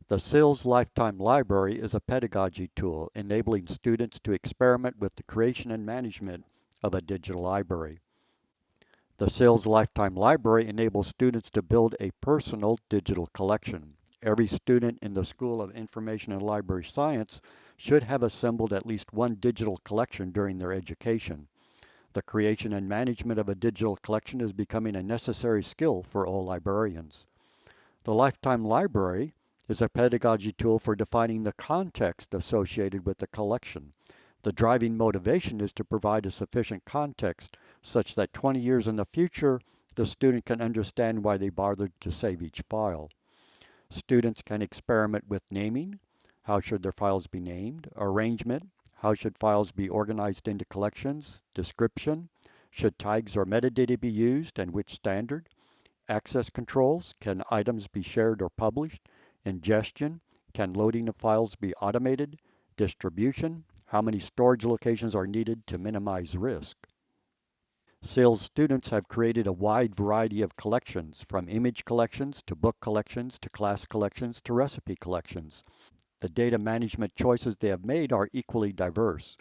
The SILS Lifetime Library is a pedagogy tool enabling students to experiment with the creation and management of a digital library. The SILS Lifetime Library enables students to build a personal digital collection. Every student in the School of Information and Library Science should have assembled at least one digital collection during their education. The creation and management of a digital collection is becoming a necessary skill for all librarians. The Lifetime Library is a pedagogy tool for defining the context associated with the collection. The driving motivation is to provide a sufficient context such that 20 years in the future, the student can understand why they bothered to save each file. Students can experiment with naming. How should their files be named? Arrangement. How should files be organized into collections? Description. Should tags or metadata be used and which standard? Access controls. Can items be shared or published? Ingestion. Can loading of files be automated? Distribution. How many storage locations are needed to minimize risk? SAILS students have created a wide variety of collections, from image collections to book collections to class collections to recipe collections. The data management choices they have made are equally diverse.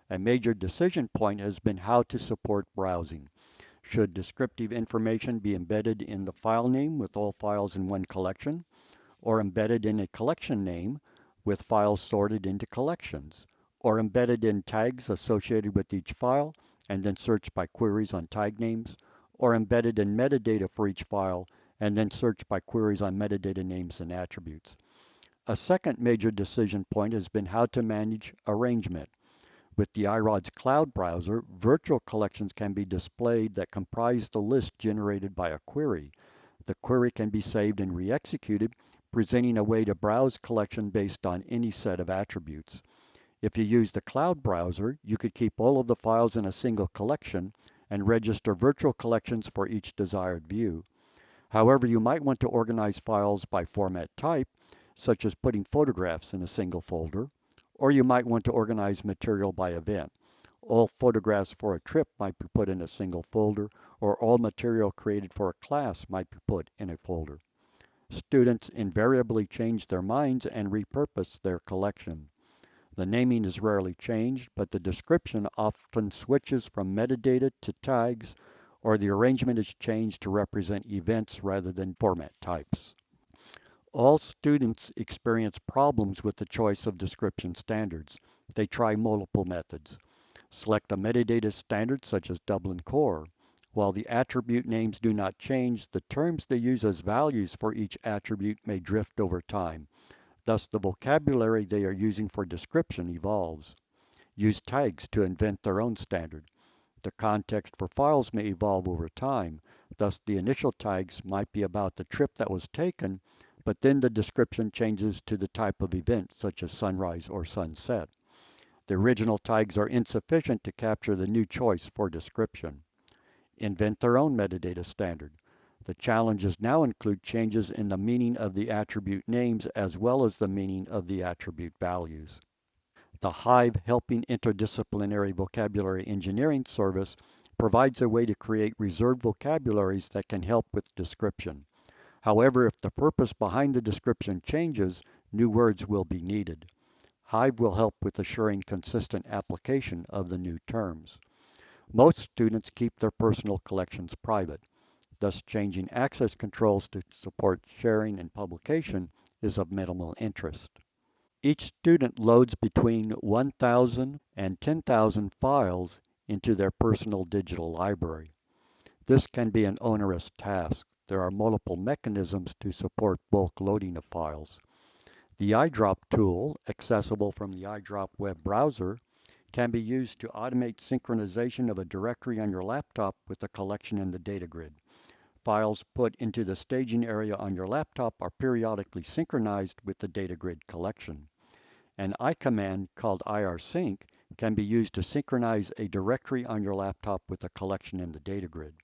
A major decision point has been how to support browsing. Should descriptive information be embedded in the file name with all files in one collection, or embedded in a collection name with files sorted into collections, or embedded in tags associated with each file and then searched by queries on tag names, or embedded in metadata for each file and then searched by queries on metadata names and attributes. A second major decision point has been how to manage arrangement. With the iRod's cloud browser, virtual collections can be displayed that comprise the list generated by a query. The query can be saved and re-executed, presenting a way to browse collection based on any set of attributes. If you use the cloud browser, you could keep all of the files in a single collection and register virtual collections for each desired view. However, you might want to organize files by format type, such as putting photographs in a single folder, or you might want to organize material by event. All photographs for a trip might be put in a single folder, or all material created for a class might be put in a folder. Students invariably change their minds and repurpose their collection. The naming is rarely changed, but the description often switches from metadata to tags, or the arrangement is changed to represent events rather than format types. All students experience problems with the choice of description standards. They try multiple methods. Select a metadata standard such as Dublin Core. While the attribute names do not change, the terms they use as values for each attribute may drift over time. Thus, the vocabulary they are using for description evolves. Use tags to invent their own standard. The context for files may evolve over time. Thus, the initial tags might be about the trip that was taken, but then the description changes to the type of event, such as sunrise or sunset. The original tags are insufficient to capture the new choice for description. Invent their own metadata standard. The challenges now include changes in the meaning of the attribute names as well as the meaning of the attribute values. The Hive Helping Interdisciplinary Vocabulary Engineering service provides a way to create reserved vocabularies that can help with description. However, if the purpose behind the description changes, new words will be needed. Hive will help with assuring consistent application of the new terms. Most students keep their personal collections private. Thus, changing access controls to support sharing and publication is of minimal interest. Each student loads between 1,000 and 10,000 files into their personal digital library. This can be an onerous task. There are multiple mechanisms to support bulk loading of files. The iDrop tool, accessible from the iDrop web browser, can be used to automate synchronization of a directory on your laptop with a collection in the data grid. Files put into the staging area on your laptop are periodically synchronized with the data grid collection. An iCommand called irsync can be used to synchronize a directory on your laptop with a collection in the data grid.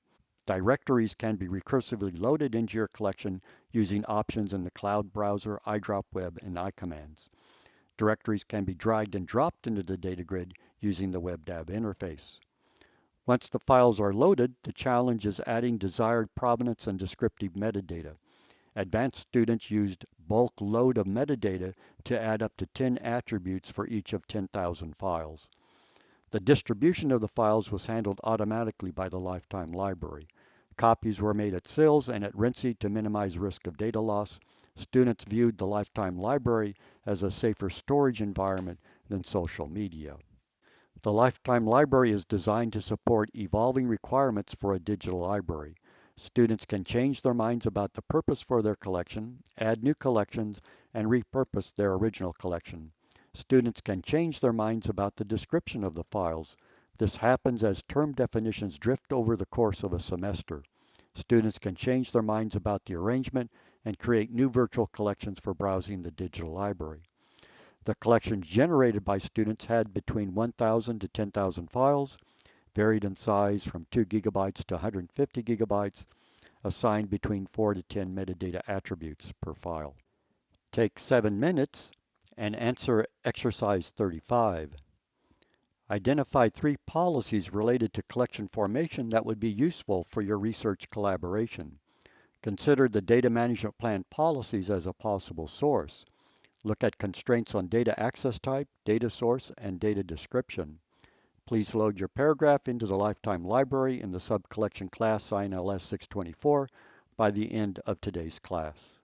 Directories can be recursively loaded into your collection using options in the cloud browser, iDrop web, and iCommands. Directories can be dragged and dropped into the data grid using the WebDAV interface. Once the files are loaded, the challenge is adding desired provenance and descriptive metadata. Advanced students used bulk load of metadata to add up to 10 attributes for each of 10,000 files. The distribution of the files was handled automatically by the lifetime library. Copies were made at SILS and at RINCE to minimize risk of data loss. Students viewed the lifetime library as a safer storage environment than social media. The lifetime library is designed to support evolving requirements for a digital library. Students can change their minds about the purpose for their collection, add new collections, and repurpose their original collection. Students can change their minds about the description of the files. This happens as term definitions drift over the course of a semester. Students can change their minds about the arrangement and create new virtual collections for browsing the digital library. The collections generated by students had between 1,000 to 10,000 files, varied in size from 2 gigabytes to 150 gigabytes, assigned between 4 to 10 metadata attributes per file. Take 7 minutes and answer exercise 35. Identify 3 policies related to collection formation that would be useful for your research collaboration. Consider the data management plan policies as a possible source. Look at constraints on data access type, data source, and data description. Please load your paragraph into the lifetime library in the sub-collection class INLS 624 by the end of today's class.